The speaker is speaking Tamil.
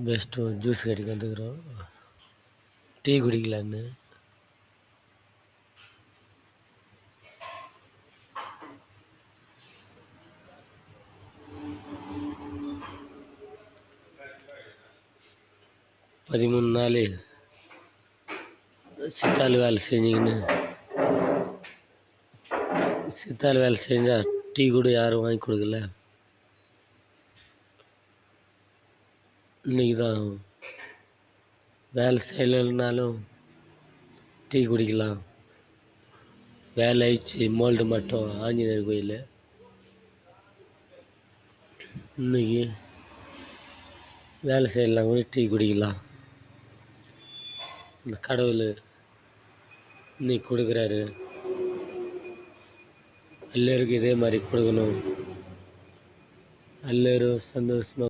பெஸ்ட்டு ஜூஸ் கடைக்கு வந்துக்கிறோம். டீ குடிக்கலான்னு. பதிமூணு நாள் சித்தாள் வேலை செஞ்சுக்கின்னு சித்தாள் வேலை செஞ்சால் டீ கூட யாரும் வாங்கி கொடுக்கல. இன்றைக்கி தான் வேலை செய்யலைன்னாலும் டீ குடிக்கலாம். வேலை ஆயிடுச்சு. மோல்டு மட்டும் ஆஞ்சநேயர் கோயில். இன்றைக்கி வேலை செய்யலாம் கூட டீ குடிக்கலாம். இந்த கடவுள் இன்னைக்கு கொடுக்குறாரு. எல்லோருக்கும் இதே மாதிரி கொடுக்கணும். எல்லோரும் சந்தோஷமாக